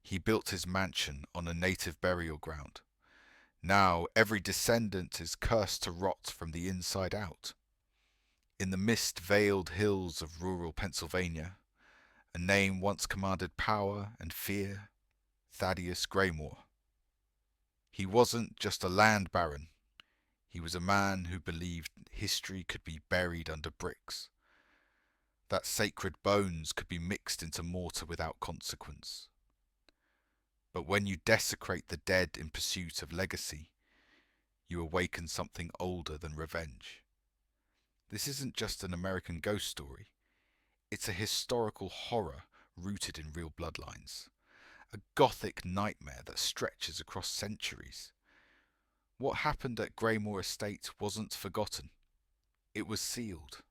He built his mansion on a native burial ground. Now every descendant is cursed to rot from the inside out. In the mist-veiled hills of rural Pennsylvania, a name once commanded power and fear: Thaddius Graymore. He wasn't just a land baron. He was a man who believed history could be buried under bricks, that sacred bones could be mixed into mortar without consequence. But when you desecrate the dead in pursuit of legacy, you awaken something older than revenge. This isn't just an American ghost story. It's a historical horror rooted in real bloodlines. A gothic nightmare that stretches across centuries. What happened at Graymore Estate wasn't forgotten. It was sealed.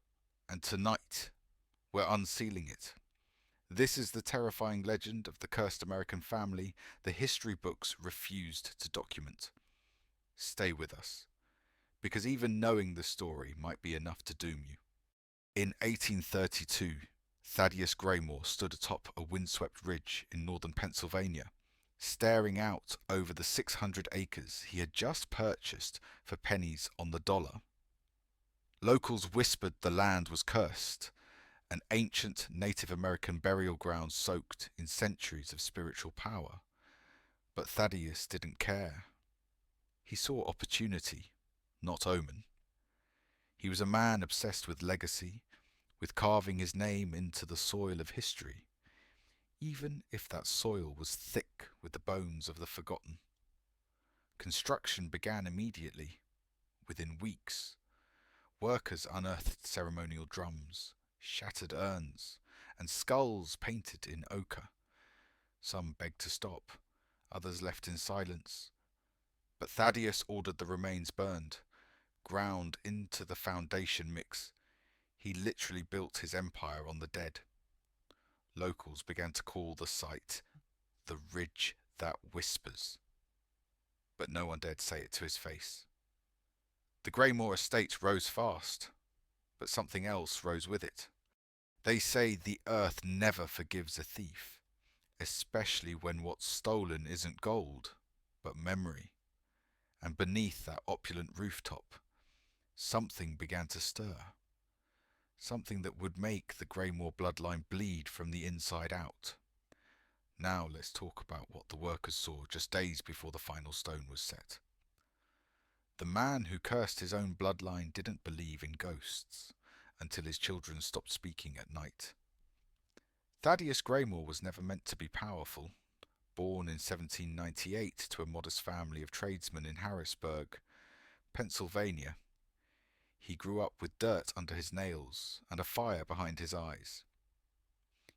And tonight, we're unsealing it. This is the terrifying legend of the cursed American family the history books refused to document. Stay with us, because even knowing the story might be enough to doom you. In 1832, Thaddius Graymore stood atop a windswept ridge in northern Pennsylvania, staring out over the 600 acres he had just purchased for pennies on the dollar. Locals whispered the land was cursed, an ancient Native American burial ground soaked in centuries of spiritual power. But Thaddius didn't care. He saw opportunity, not omen. He was a man obsessed with legacy, with carving his name into the soil of history, even if that soil was thick with the bones of the forgotten. Construction began immediately, within weeks. Workers unearthed ceremonial drums, shattered urns, and skulls painted in ochre. Some begged to stop, others left in silence. But Thaddius ordered the remains burned, ground into the foundation mix. He literally built his empire on the dead. Locals began to call the site the Ridge That Whispers. But no one dared say it to his face. The Graymore estate rose fast, but something else rose with it. They say the earth never forgives a thief, especially when what's stolen isn't gold, but memory. And beneath that opulent rooftop, something began to stir. Something that would make the Graymore bloodline bleed from the inside out. Now let's talk about what the workers saw just days before the final stone was set. The man who cursed his own bloodline didn't believe in ghosts until his children stopped speaking at night. Thaddius Graymore was never meant to be powerful. Born in 1798 to a modest family of tradesmen in Harrisburg, Pennsylvania, he grew up with dirt under his nails and a fire behind his eyes.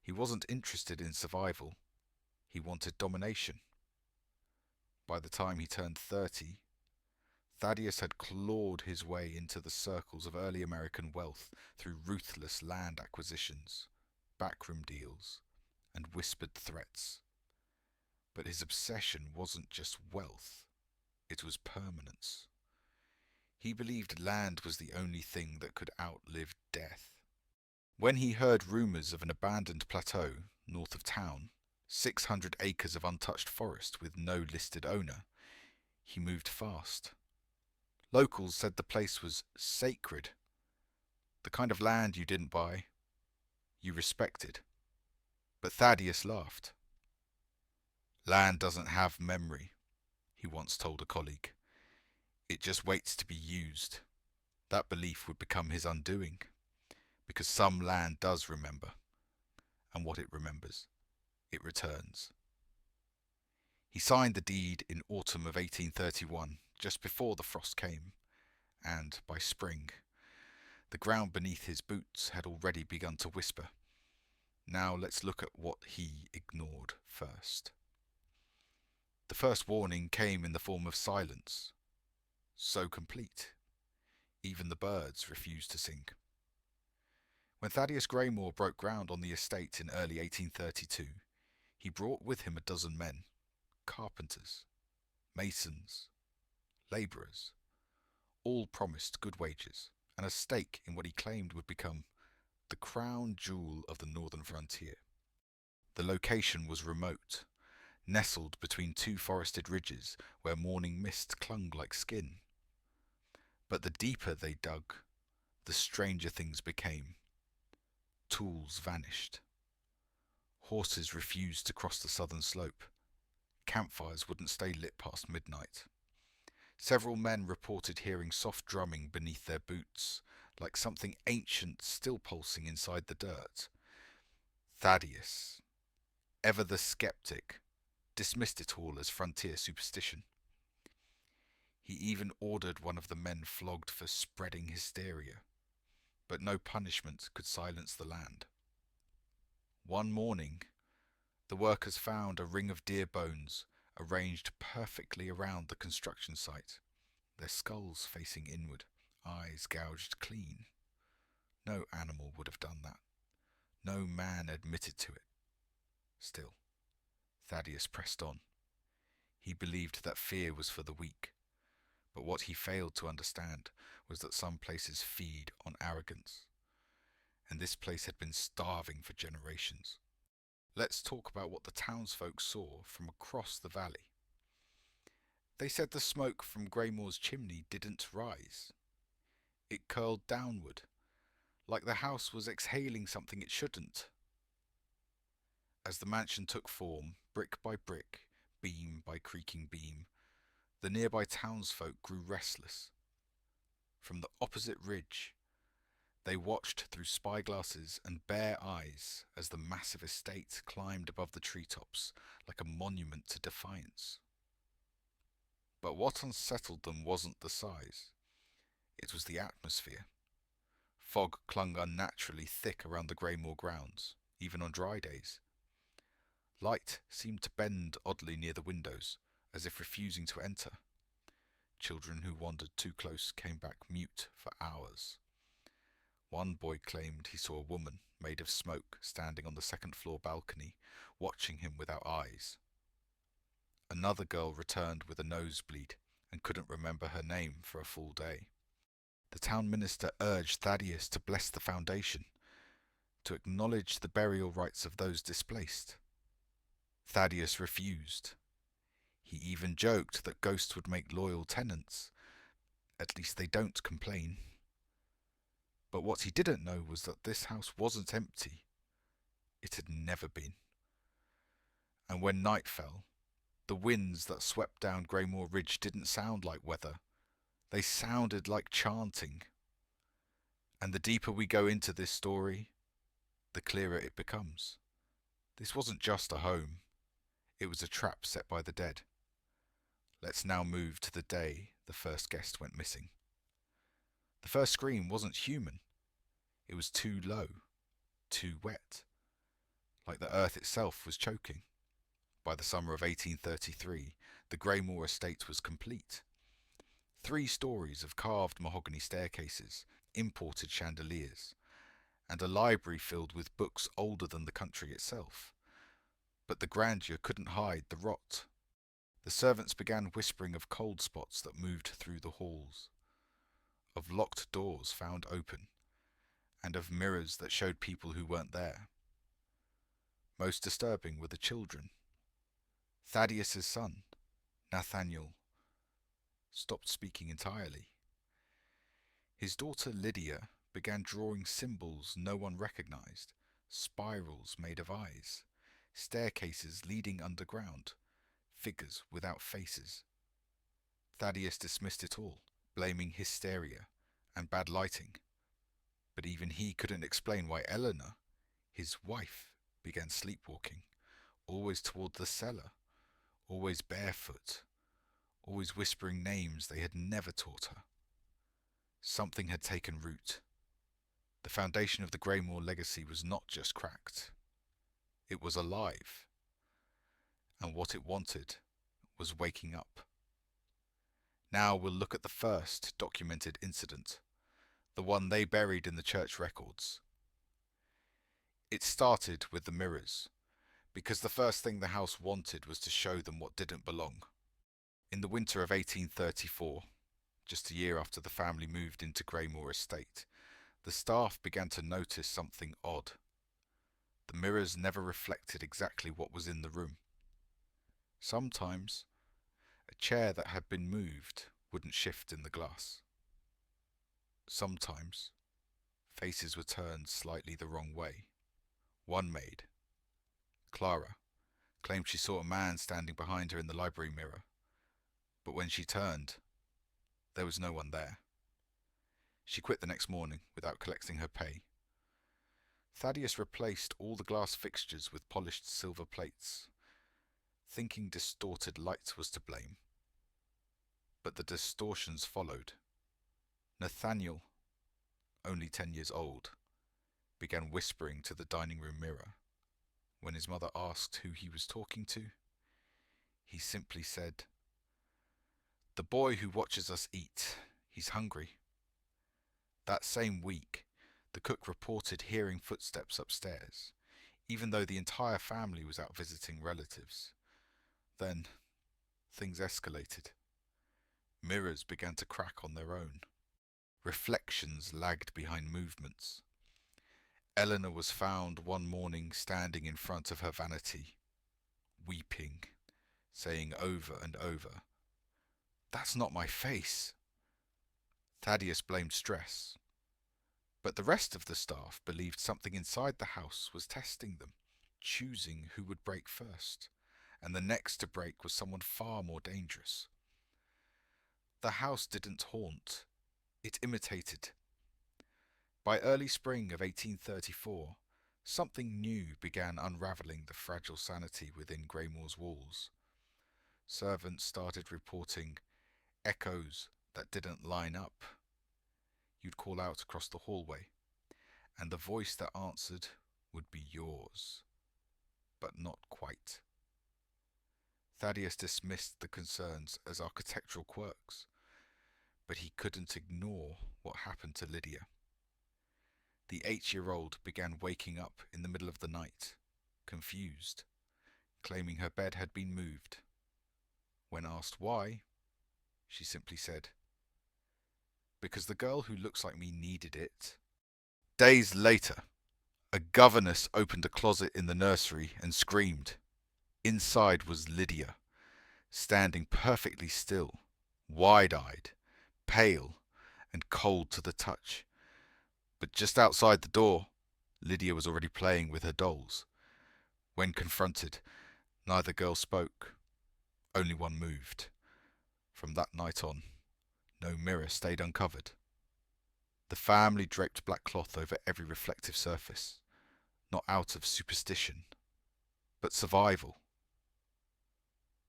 He wasn't interested in survival. He wanted domination. By the time he turned 30, Thaddius had clawed his way into the circles of early American wealth through ruthless land acquisitions, backroom deals, and whispered threats. But his obsession wasn't just wealth, it was permanence. He believed land was the only thing that could outlive death. When he heard rumours of an abandoned plateau north of town, 600 acres of untouched forest with no listed owner, he moved fast. Locals said the place was sacred, the kind of land you didn't buy, you respected. But Thaddius laughed. Land doesn't have memory, he once told a colleague. It just waits to be used. That belief would become his undoing, because some land does remember, and what it remembers, it returns. He signed the deed in autumn of 1831, just before the frost came, and by spring, the ground beneath his boots had already begun to whisper. Now let's look at what he ignored first. The first warning came in the form of silence, so complete, even the birds refused to sing. When Thaddius Graymore broke ground on the estate in early 1832, he brought with him a dozen men, carpenters, masons, labourers. All promised good wages and a stake in what he claimed would become the crown jewel of the northern frontier. The location was remote, nestled between two forested ridges where morning mist clung like skin. But the deeper they dug, the stranger things became. Tools vanished. Horses refused to cross the southern slope. Campfires wouldn't stay lit past midnight. Several men reported hearing soft drumming beneath their boots, like something ancient still pulsing inside the dirt. Thaddius, ever the skeptic, dismissed it all as frontier superstition. He even ordered one of the men flogged for spreading hysteria, but no punishment could silence the land. One morning, the workers found a ring of deer bones arranged perfectly around the construction site, their skulls facing inward, eyes gouged clean. No animal would have done that. No man admitted to it. Still, Thaddius pressed on. He believed that fear was for the weak, but what he failed to understand was that some places feed on arrogance, and this place had been starving for generations. Let's talk about what the townsfolk saw from across the valley. They said the smoke from Greymoor's chimney didn't rise. It curled downward, like the house was exhaling something it shouldn't. As the mansion took form, brick by brick, beam by creaking beam, the nearby townsfolk grew restless. From the opposite ridge, they watched through spyglasses and bare eyes as the massive estate climbed above the treetops like a monument to defiance. But what unsettled them wasn't the size. It was the atmosphere. Fog clung unnaturally thick around the Greymoor grounds, even on dry days. Light seemed to bend oddly near the windows, as if refusing to enter. Children who wandered too close came back mute for hours. One boy claimed he saw a woman made of smoke standing on the second-floor balcony, watching him without eyes. Another girl returned with a nosebleed and couldn't remember her name for a full day. The town minister urged Thaddius to bless the foundation, to acknowledge the burial rites of those displaced. Thaddius refused. He even joked that ghosts would make loyal tenants. At least they don't complain. But what he didn't know was that this house wasn't empty. It had never been. And when night fell, the winds that swept down Greymoor Ridge didn't sound like weather. They sounded like chanting. And the deeper we go into this story, the clearer it becomes. This wasn't just a home. It was a trap set by the dead. Let's now move to the day the first guest went missing. The first scream wasn't human. It was too low, too wet, like the earth itself was choking. By the summer of 1833, the Greymoor estate was complete. 3 stories of carved mahogany staircases, imported chandeliers, and a library filled with books older than the country itself. But the grandeur couldn't hide the rot. The servants began whispering of cold spots that moved through the halls, of locked doors found open, and of mirrors that showed people who weren't there. Most disturbing were the children. Thaddius's son, Nathaniel, stopped speaking entirely. His daughter Lydia began drawing symbols no one recognized, spirals made of eyes, staircases leading underground, figures without faces. Thaddius dismissed it all, blaming hysteria and bad lighting. But even he couldn't explain why Eleanor, his wife, began sleepwalking, always toward the cellar, always barefoot, always whispering names they had never taught her. Something had taken root. The foundation of the Greymoor legacy was not just cracked. It was alive. And what it wanted was waking up. Now we'll look at the first documented incident, the one they buried in the church records. It started with the mirrors, because the first thing the house wanted was to show them what didn't belong. In the winter of 1834, just a year after the family moved into Greymoor Estate, the staff began to notice something odd. The mirrors never reflected exactly what was in the room. Sometimes a chair that had been moved wouldn't shift in the glass. Sometimes faces were turned slightly the wrong way. One maid, Clara, claimed she saw a man standing behind her in the library mirror, but when she turned, there was no one there. She quit the next morning without collecting her pay. Thaddius replaced all the glass fixtures with polished silver plates, thinking distorted light was to blame. But the distortions followed. Nathaniel, only 10 years old, began whispering to the dining room mirror. When his mother asked who he was talking to, he simply said, "The boy who watches us eat. He's hungry." That same week, the cook reported hearing footsteps upstairs, even though the entire family was out visiting relatives. Then, things escalated. Mirrors began to crack on their own. Reflections lagged behind movements. Eleanor was found one morning standing in front of her vanity, weeping, saying over and over, "That's not my face." Thaddius blamed stress, but the rest of the staff believed something inside the house was testing them, choosing who would break first, and the next to break was someone far more dangerous. The house didn't haunt, it imitated. By early spring of 1834, something new began unravelling the fragile sanity within Greymoor's walls. Servants started reporting echoes that didn't line up. You'd call out across the hallway, and the voice that answered would be yours, but not quite. Thaddius dismissed the concerns as architectural quirks, but he couldn't ignore what happened to Lydia. The 8-year-old began waking up in the middle of the night, confused, claiming her bed had been moved. When asked why, she simply said, "Because the girl who looks like me needed it." Days later, a governess opened a closet in the nursery and screamed. Inside was Lydia, standing perfectly still, wide-eyed, pale, and cold to the touch. But just outside the door, Lydia was already playing with her dolls. When confronted, neither girl spoke. Only one moved. From that night on, no mirror stayed uncovered. The family draped black cloth over every reflective surface, not out of superstition, but survival.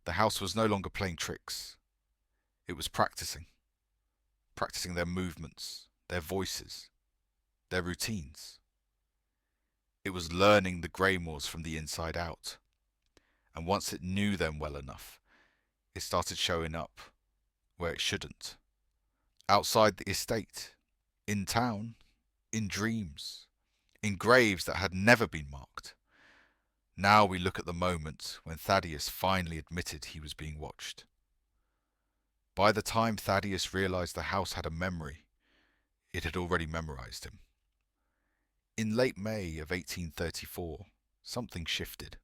The house was no longer playing tricks. It was practicing their movements, their voices, their routines. It was learning the Greymoors from the inside out. And once it knew them well enough, it started showing up where it shouldn't. Outside the estate, in town, in dreams, in graves that had never been marked. Now we look at the moment when Thaddius finally admitted he was being watched. By the time Thaddius realized the house had a memory, it had already memorized him. In late May of 1834, something shifted.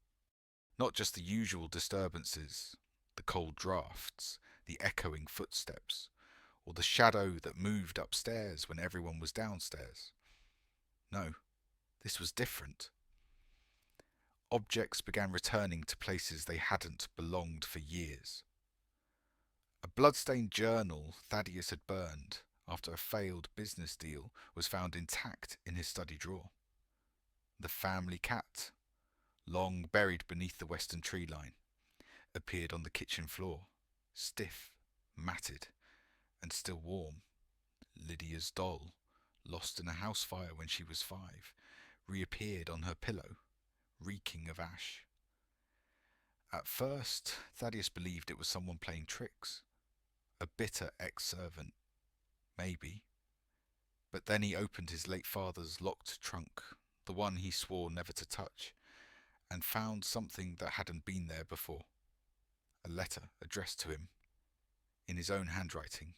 Not just the usual disturbances, the cold drafts, the echoing footsteps, or the shadow that moved upstairs when everyone was downstairs. No, this was different. Objects began returning to places they hadn't belonged for years. A blood-stained journal Thaddius had burned after a failed business deal was found intact in his study drawer. The family cat, long buried beneath the western tree line, appeared on the kitchen floor, stiff, matted, and still warm. Lydia's doll, lost in a house fire when she was 5, reappeared on her pillow, reeking of ash. At first, Thaddius believed it was someone playing tricks. A bitter ex-servant, maybe. But then he opened his late father's locked trunk, the one he swore never to touch, and found something that hadn't been there before. A letter addressed to him, in his own handwriting,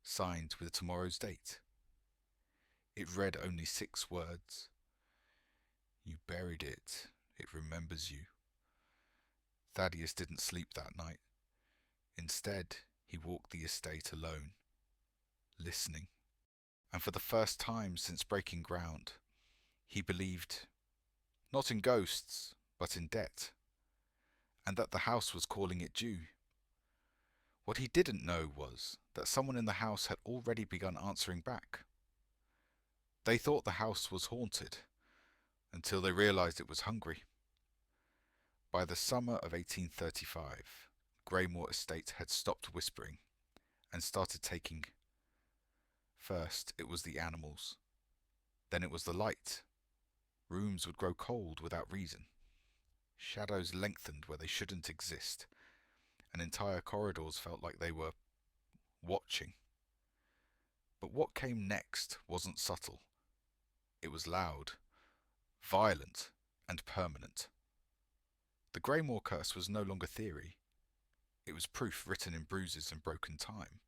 signed with tomorrow's date. It read only 6 words. "You buried it. It remembers you." Thaddius didn't sleep that night. Instead, he walked the estate alone, listening. And for the first time since breaking ground, he believed not in ghosts, but in debt, and that the house was calling it due. What he didn't know was that someone in the house had already begun answering back. They thought the house was haunted, until they realized it was hungry. By the summer of 1835, Greymore Estate had stopped whispering and started taking. First, it was the animals. Then it was the light. Rooms would grow cold without reason. Shadows lengthened where they shouldn't exist, and entire corridors felt like they were watching. But what came next wasn't subtle. It was loud, violent, and permanent. The Greymore Curse was no longer theory. It was proof written in bruises and broken time.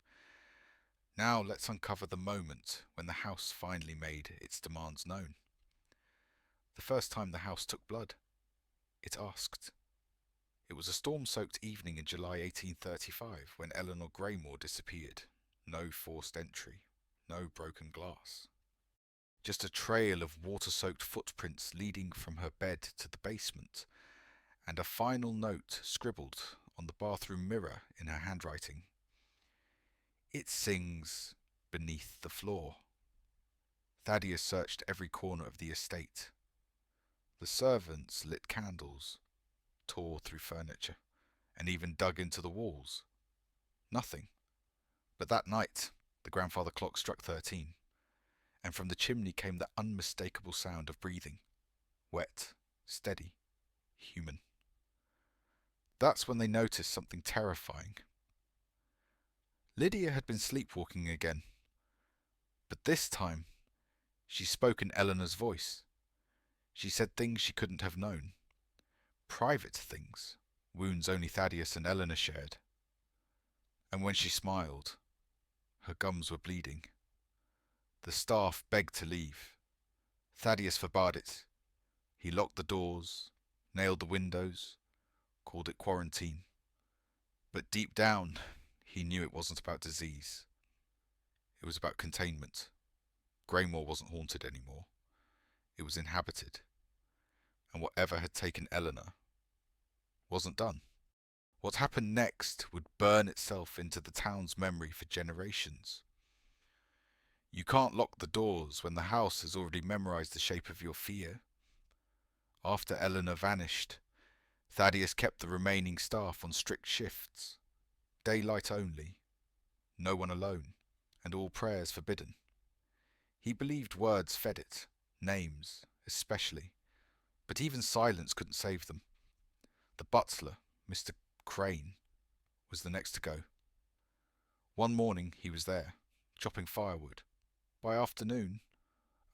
Now let's uncover the moment when the house finally made its demands known. The first time the house took blood, it asked. It was a storm-soaked evening in July 1835 when Eleanor Greymore disappeared. No forced entry, no broken glass. Just a trail of water-soaked footprints leading from her bed to the basement, and a final note scribbled on the bathroom mirror in her handwriting. It sings beneath the floor. Thaddius searched every corner of the estate. The servants lit candles, tore through furniture, and even dug into the walls. Nothing. But that night, the grandfather clock struck 13, and from the chimney came the unmistakable sound of breathing. Wet, steady, human. That's when they noticed something terrifying. Lydia had been sleepwalking again, but this time she spoke in Eleanor's voice. She said things she couldn't have known. Private things, wounds only Thaddius and Eleanor shared. And when she smiled, her gums were bleeding. The staff begged to leave. Thaddius forbade it. He locked the doors, nailed the windows, called it quarantine. But deep down, he knew it wasn't about disease. It was about containment. Greymore wasn't haunted anymore. It was inhabited. And whatever had taken Eleanor wasn't done. What happened next would burn itself into the town's memory for generations. You can't lock the doors when the house has already memorized the shape of your fear. After Eleanor vanished, Thaddius kept the remaining staff on strict shifts. Daylight only, no one alone, and all prayers forbidden. He believed words fed it, names especially, but even silence couldn't save them. The butler, Mr. Crane, was the next to go. One morning he was there, chopping firewood. By afternoon,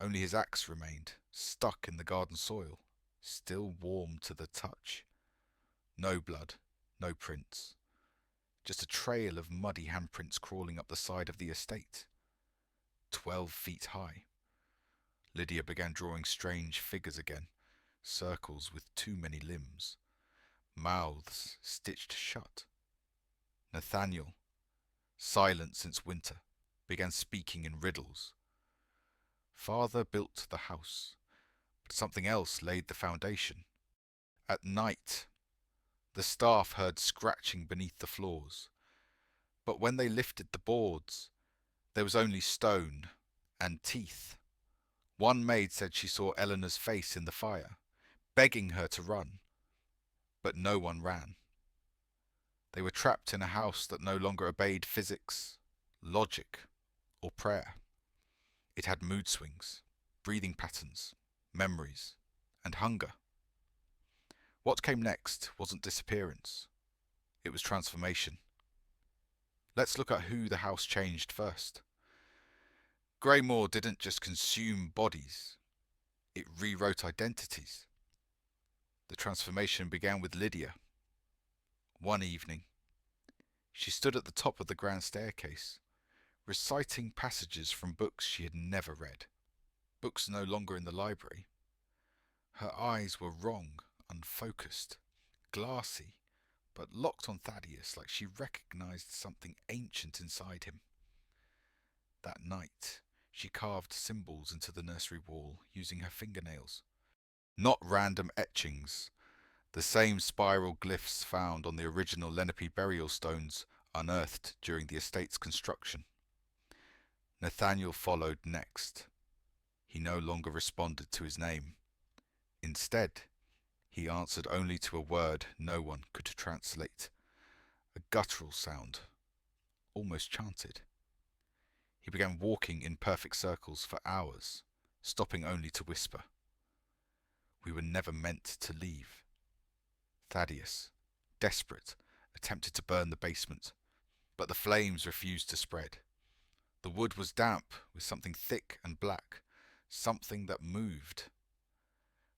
only his axe remained, stuck in the garden soil, still warm to the touch. No blood, no prints. Just a trail of muddy handprints crawling up the side of the estate. 12 feet high. Lydia began drawing strange figures again, circles with too many limbs, mouths stitched shut. Nathaniel, silent since winter, began speaking in riddles. Father built the house, but something else laid the foundation. At night, the staff heard scratching beneath the floors, but when they lifted the boards, there was only stone and teeth. One maid said she saw Eleanor's face in the fire, begging her to run, but no one ran. They were trapped in a house that no longer obeyed physics, logic, or prayer. It had mood swings, breathing patterns, memories, and hunger. What came next wasn't disappearance. It was transformation. Let's look at who the house changed first. Greymore didn't just consume bodies, it rewrote identities. The transformation began with Lydia. One evening, she stood at the top of the grand staircase, reciting passages from books she had never read, books no longer in the library. Her eyes were wrong, unfocused, glassy, but locked on Thaddius like she recognized something ancient inside him. That night, she carved symbols into the nursery wall using her fingernails. Not random etchings, the same spiral glyphs found on the original Lenape burial stones unearthed during the estate's construction. Nathaniel followed next. He no longer responded to his name. Instead, he answered only to a word no one could translate, a guttural sound, almost chanted. He began walking in perfect circles for hours, stopping only to whisper. We were never meant to leave. Thaddius, desperate, attempted to burn the basement, but the flames refused to spread. The wood was damp with something thick and black, something that moved.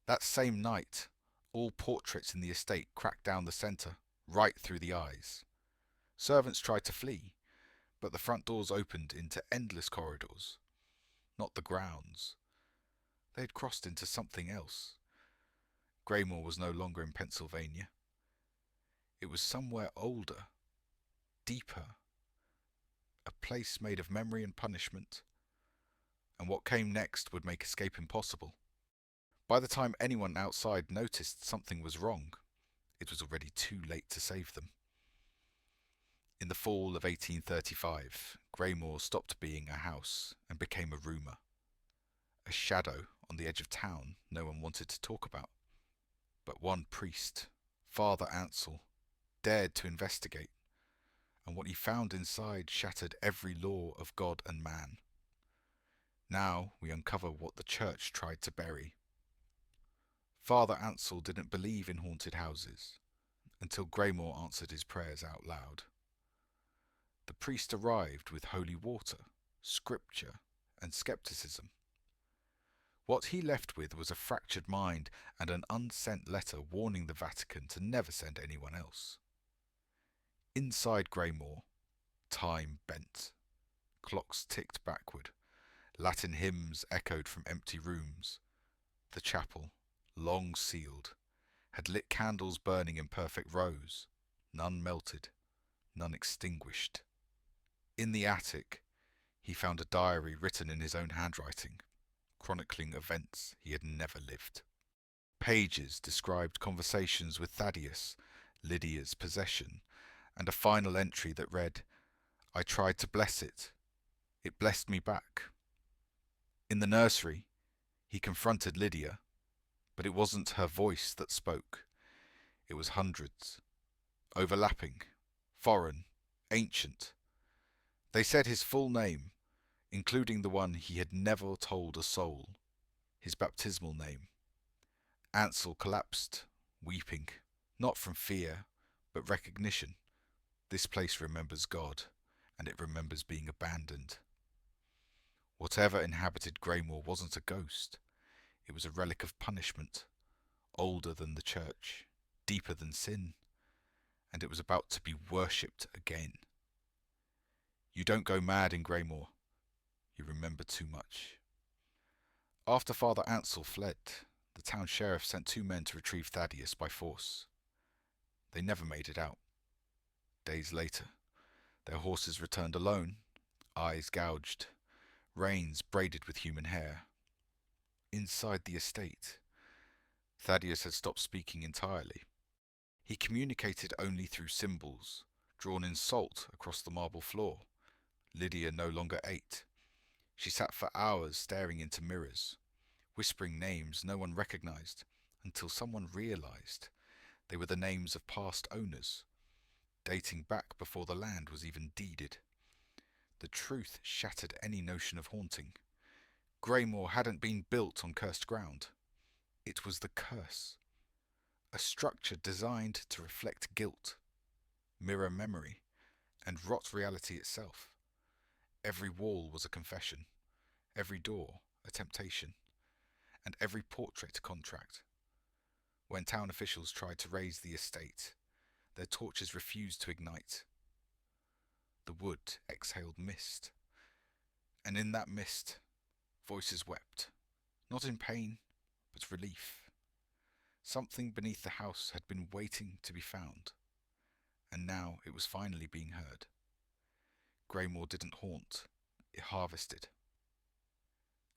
That same night, all portraits in the estate cracked down the centre, right through the eyes. Servants tried to flee, but the front doors opened into endless corridors. Not the grounds. They had crossed into something else. Greymore was no longer in Pennsylvania. It was somewhere older, deeper, a place made of memory and punishment, and what came next would make escape impossible. By the time anyone outside noticed something was wrong, it was already too late to save them. In the fall of 1835, Greymore stopped being a house and became a rumour. A shadow on the edge of town no one wanted to talk about. But one priest, Father Ansel, dared to investigate, and what he found inside shattered every law of God and man. Now we uncover what the church tried to bury. Father Ansel didn't believe in haunted houses until Greymore answered his prayers out loud. The priest arrived with holy water, scripture, and skepticism. What he left with was a fractured mind and an unsent letter warning the Vatican to never send anyone else. Inside Greymore, time bent. Clocks ticked backward. Latin hymns echoed from empty rooms. The chapel, long sealed, had lit candles burning in perfect rows, none melted, none extinguished. In the attic, he found a diary written in his own handwriting, chronicling events he had never lived. Pages described conversations with Thaddius, Lydia's possession, and a final entry that read, "I tried to bless it. It blessed me back." In the nursery, he confronted Lydia, but it wasn't her voice that spoke. It was hundreds, overlapping, foreign, ancient. They said his full name, including the one he had never told a soul, his baptismal name. Ansel collapsed, weeping, not from fear, but recognition. This place remembers God, and it remembers being abandoned. Whatever inhabited Greymore wasn't a ghost. It was a relic of punishment, older than the church, deeper than sin, and it was about to be worshipped again. You don't go mad in Greymore. You remember too much. After Father Ansel fled, the town sheriff sent 2 men to retrieve Thaddius by force. They never made it out. Days later, their horses returned alone, eyes gouged, reins braided with human hair. Inside the estate, Thaddius had stopped speaking entirely. He communicated only through symbols, drawn in salt across the marble floor. Lydia no longer ate. She sat for hours staring into mirrors, whispering names no one recognized, until someone realized they were the names of past owners, dating back before the land was even deeded. The truth shattered any notion of haunting. Greymore hadn't been built on cursed ground. It was the curse. A structure designed to reflect guilt, mirror memory, and rot reality itself. Every wall was a confession, every door a temptation, and every portrait a contract. When town officials tried to raise the estate, their torches refused to ignite. The wood exhaled mist, and in that mist, voices wept, not in pain, but relief. Something beneath the house had been waiting to be found. and now it was finally being heard. Greymore didn't haunt, it harvested.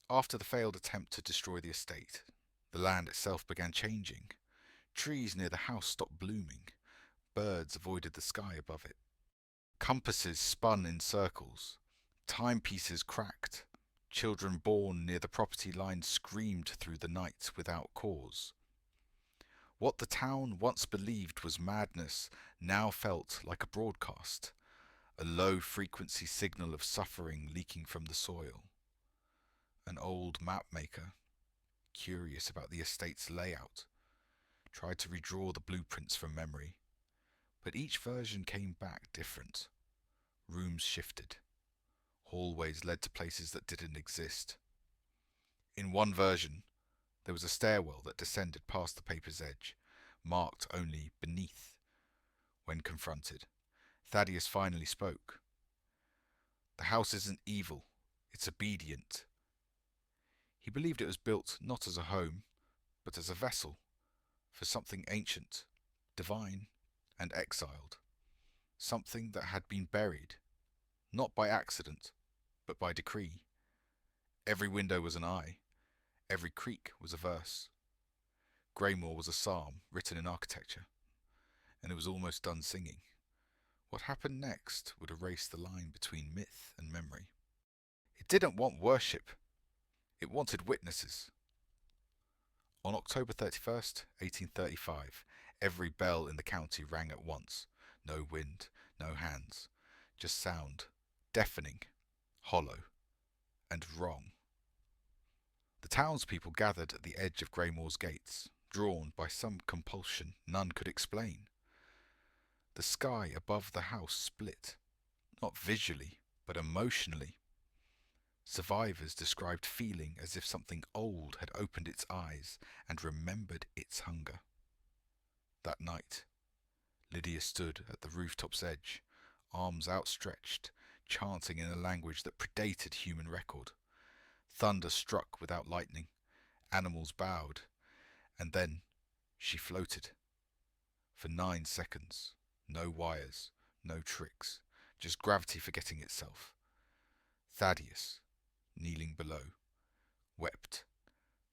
After the failed attempt to destroy the estate, the land itself began changing. Trees near the house stopped blooming. Birds avoided the sky above it. Compasses spun in circles. Timepieces cracked. Children born near the property line screamed through the night without cause. What the town once believed was madness now felt like a broadcast, a low-frequency signal of suffering leaking from the soil. An old map-maker, curious about the estate's layout, tried to redraw the blueprints from memory, but each version came back different. Rooms shifted. Hallways led to places that didn't exist. In one version, there was a stairwell that descended past the paper's edge, marked only beneath. When confronted, Thaddius finally spoke. The house isn't evil, it's obedient. He believed it was built not as a home, but as a vessel for something ancient, divine, and exiled. Something that had been buried, not by accident, but by decree. Every window was an eye, every creak was a verse. Greymore was a psalm written in architecture, and it was almost done singing. What happened next would erase the line between myth and memory. It didn't want worship, it wanted witnesses. On October 31st, 1835, every bell in the county rang at once. No wind, no hands, just sound, deafening, hollow, and wrong. The townspeople gathered at the edge of Greymoor's gates, drawn by some compulsion none could explain. The sky above the house split, not visually, but emotionally. Survivors described feeling as if something old had opened its eyes and remembered its hunger. That night, Lydia stood at the rooftop's edge, arms outstretched, chanting in a language that predated human record. Thunder struck without lightning, animals bowed, and then she floated. For 9 seconds, no wires, no tricks, just gravity forgetting itself. Thaddius, kneeling below, wept,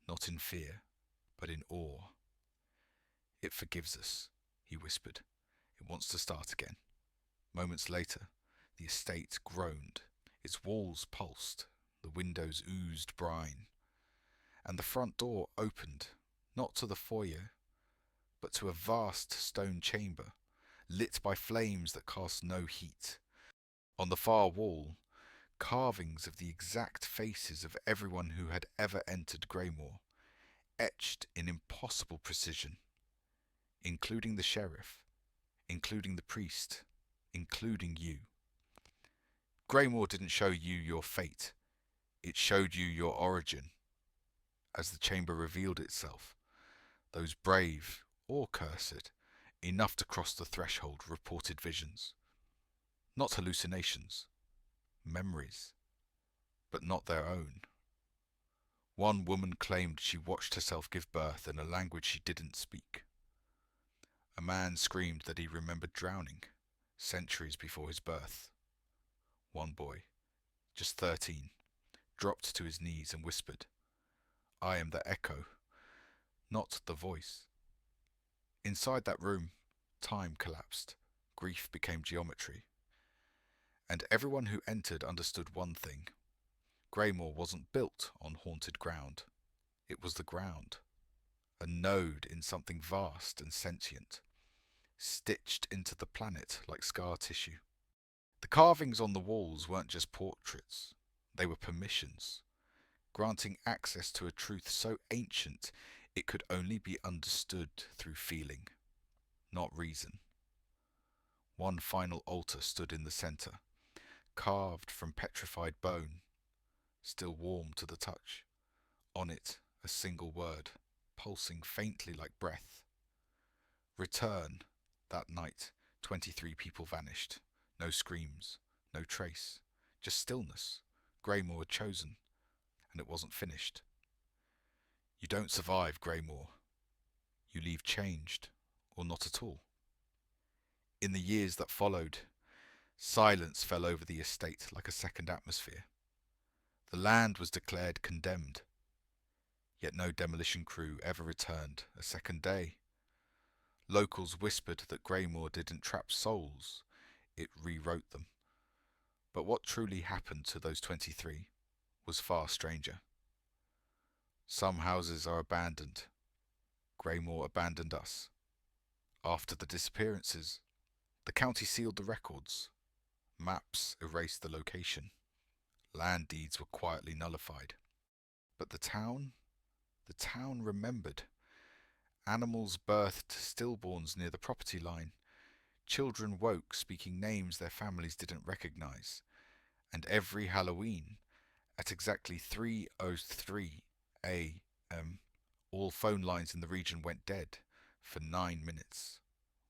not in fear, but in awe. "It forgives us," he whispered. "It wants to start again." Moments later, the estate groaned, its walls pulsed, the windows oozed brine, and the front door opened, not to the foyer, but to a vast stone chamber, lit by flames that cast no heat. On the far wall, carvings of the exact faces of everyone who had ever entered Greymoor, etched in impossible precision, including the sheriff, including the priest, including you. Greymoor didn't show you your fate, it showed you your origin. As the chamber revealed itself, those brave, or cursed, enough to cross the threshold reported visions. Not hallucinations, memories, but not their own. One woman claimed she watched herself give birth in a language she didn't speak. A man screamed that he remembered drowning, centuries before his birth. One boy, just 13, dropped to his knees and whispered, "I am the echo, not the voice." Inside that room, time collapsed, grief became geometry. And everyone who entered understood one thing. Greymoor wasn't built on haunted ground. It was the ground. A node in something vast and sentient, stitched into the planet like scar tissue. The carvings on the walls weren't just portraits. They were permissions, granting access to a truth so ancient it could only be understood through feeling, not reason. One final altar stood in the center, carved from petrified bone, still warm to the touch. On it, a single word, pulsing faintly like breath. Return. That night, 23 people vanished. No screams, no trace, just stillness. Greymoor had chosen, and it wasn't finished. You don't survive Greymoor. You leave changed, or not at all. In the years that followed, silence fell over the estate like a second atmosphere. The land was declared condemned, yet no demolition crew ever returned a second day. Locals whispered that Greymore didn't trap souls, it rewrote them. But what truly happened to those 23 was far stranger. Some houses are abandoned. Greymore abandoned us. After the disappearances, the county sealed the records. Maps erased the location. Land deeds were quietly nullified. But the town remembered. Animals birthed stillborns near the property line. Children woke speaking names their families didn't recognize. And every Halloween, at exactly 3:03 a.m., all phone lines in the region went dead for 9 minutes.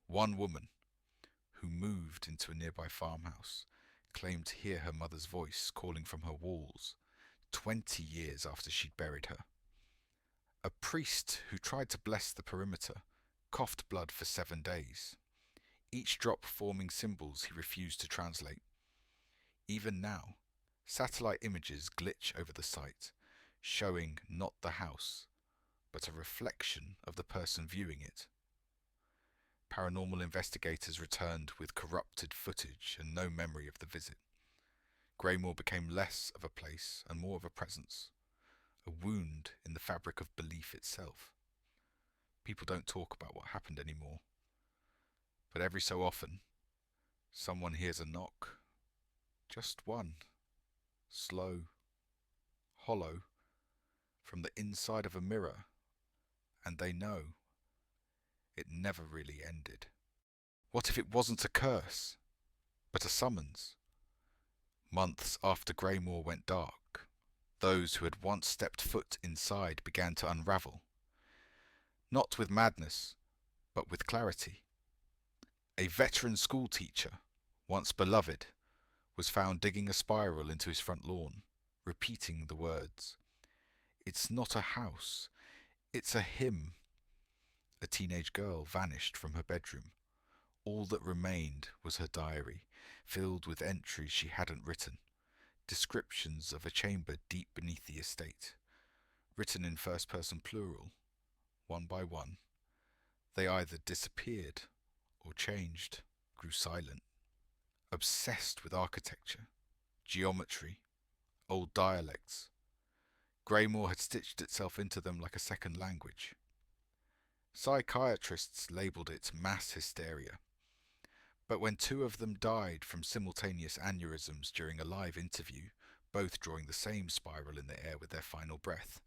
One woman, who moved into a nearby farmhouse, claimed to hear her mother's voice calling from her walls 20 years after she'd buried her. A priest who tried to bless the perimeter coughed blood for 7 days, each drop forming symbols he refused to translate. Even now, satellite images glitch over the site, showing not the house, but a reflection of the person viewing it. Paranormal investigators returned with corrupted footage and no memory of the visit. Greymore became less of a place and more of a presence, a wound in the fabric of belief itself. People don't talk about what happened anymore, but every so often, someone hears a knock. Just one, slow, hollow, from the inside of a mirror, and they know it never really ended. What if it wasn't a curse, but a summons? Months after Greymore went dark, those who had once stepped foot inside began to unravel. Not with madness, but with clarity. A veteran school teacher, once beloved, was found digging a spiral into his front lawn, repeating the words, "It's not a house, it's a hymn." A teenage girl vanished from her bedroom. All that remained was her diary, filled with entries she hadn't written, descriptions of a chamber deep beneath the estate, written in first-person plural. One by one, they either disappeared or changed, grew silent. Obsessed with architecture, geometry, old dialects, Greymore had stitched itself into them like a second language. Psychiatrists labelled it mass hysteria, but when 2 of them died from simultaneous aneurysms during a live interview, both drawing the same spiral in the air with their final breath,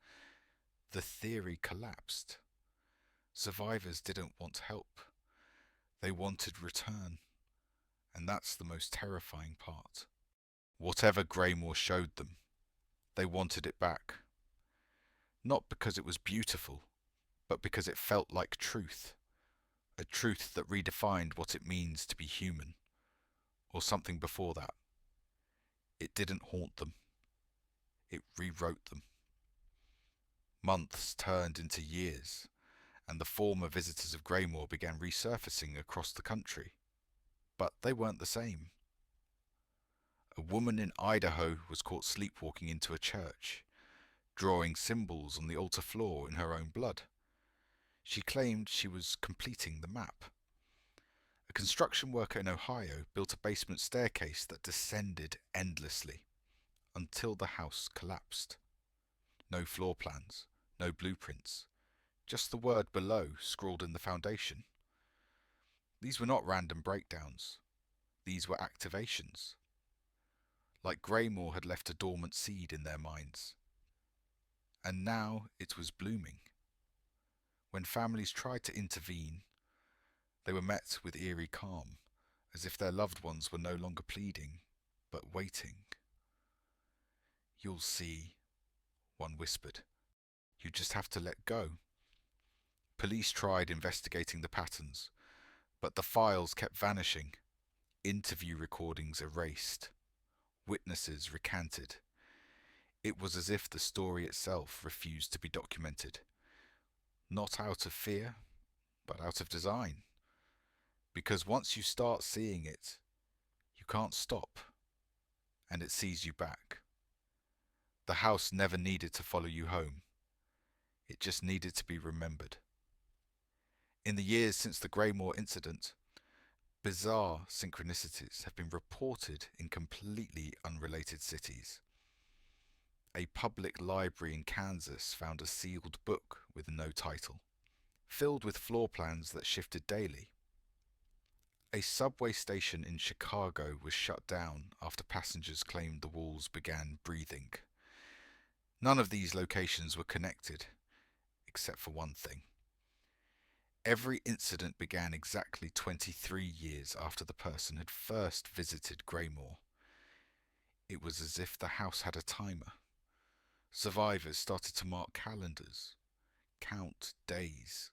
the theory collapsed. Survivors didn't want help. They wanted return, and that's the most terrifying part. Whatever Greymore showed them, they wanted it back. Not because it was beautiful, but because it felt like truth. A truth that redefined what it means to be human, or something before that. It didn't haunt them. It rewrote them. Months turned into years, and the former visitors of Greymore began resurfacing across the country. But they weren't the same. A woman in Idaho was caught sleepwalking into a church, drawing symbols on the altar floor in her own blood. She claimed she was completing the map. A construction worker in Ohio built a basement staircase that descended endlessly until the house collapsed. No floor plans, no blueprints, just the word below scrawled in the foundation. These were not random breakdowns. These were activations. Like Greymore had left a dormant seed in their minds. And now it was blooming. When families tried to intervene, they were met with eerie calm, as if their loved ones were no longer pleading, but waiting. "You'll see," one whispered. "You just have to let go." Police tried investigating the patterns, but the files kept vanishing. Interview recordings erased. Witnesses recanted. It was as if the story itself refused to be documented. Not out of fear, but out of design. Because once you start seeing it, you can't stop, and it sees you back. The house never needed to follow you home. It just needed to be remembered. In the years since the Greymore incident, bizarre synchronicities have been reported in completely unrelated cities. A public library in Kansas found a sealed book with no title, filled with floor plans that shifted daily. A subway station in Chicago was shut down after passengers claimed the walls began breathing. None of these locations were connected, except for one thing. Every incident began exactly 23 years after the person had first visited Greymore. It was as if the house had a timer. Survivors started to mark calendars, count days,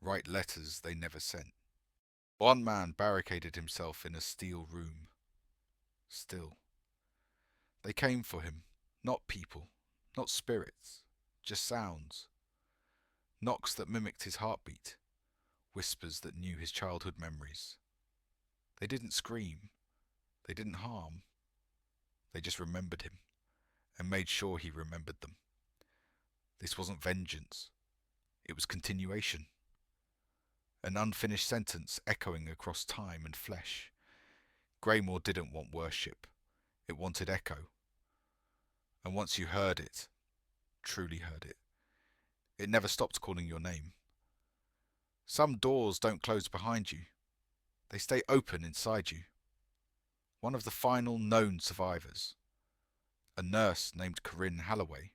write letters they never sent. One man barricaded himself in a steel room. Still. They came for him, not people, not spirits, just sounds. Knocks that mimicked his heartbeat, whispers that knew his childhood memories. They didn't scream, they didn't harm. They just remembered him, and made sure he remembered them. This wasn't vengeance, it was continuation. An unfinished sentence echoing across time and flesh. Greymore didn't want worship, it wanted echo. And once you heard it, truly heard it, it never stopped calling your name. Some doors don't close behind you. They stay open inside you. One of the final known survivors, a nurse named Corinne Halloway,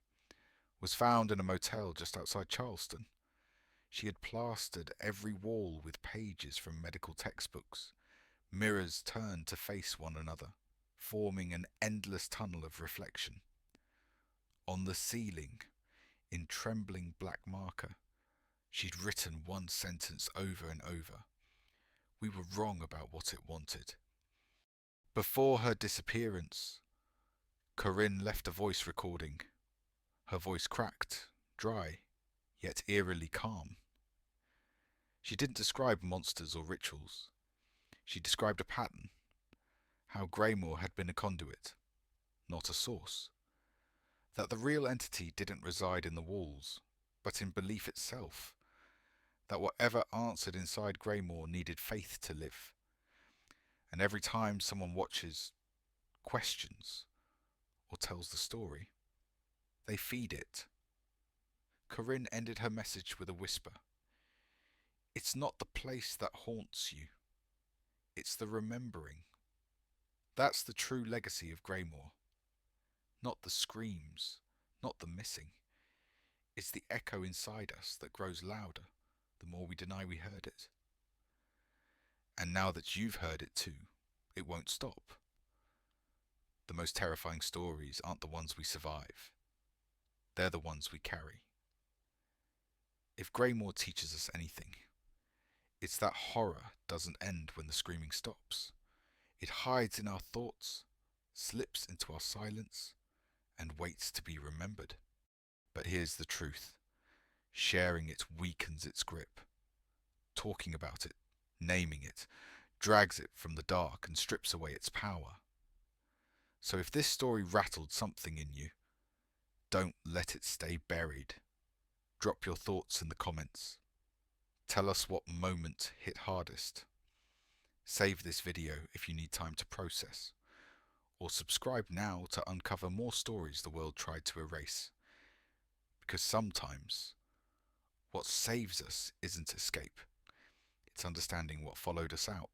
was found in a motel just outside Charleston. She had plastered every wall with pages from medical textbooks. Mirrors turned to face one another, forming an endless tunnel of reflection. On the ceiling, in trembling black marker, she'd written one sentence over and over. We were wrong about what it wanted. Before her disappearance, Corinne left a voice recording. Her voice cracked, dry, yet eerily calm. She didn't describe monsters or rituals. She described a pattern, how Greymore had been a conduit, not a source. That the real entity didn't reside in the walls, but in belief itself. That whatever answered inside Greymore needed faith to live. And every time someone watches, questions, or tells the story, they feed it. Corinne ended her message with a whisper. It's not the place that haunts you. It's the remembering. That's the true legacy of Greymore. Not the screams, not the missing. It's the echo inside us that grows louder the more we deny we heard it. And now that you've heard it too, it won't stop. The most terrifying stories aren't the ones we survive. They're the ones we carry. If Greymore teaches us anything, it's that horror doesn't end when the screaming stops. It hides in our thoughts, slips into our silence, and waits to be remembered. But here's the truth. Sharing it weakens its grip. Talking about it, naming it, drags it from the dark and strips away its power. So if this story rattled something in you, don't let it stay buried. Drop your thoughts in the comments. Tell us what moment hit hardest. Save this video if you need time to process. Or subscribe now to uncover more stories the world tried to erase. Because sometimes, what saves us isn't escape. It's understanding what followed us out.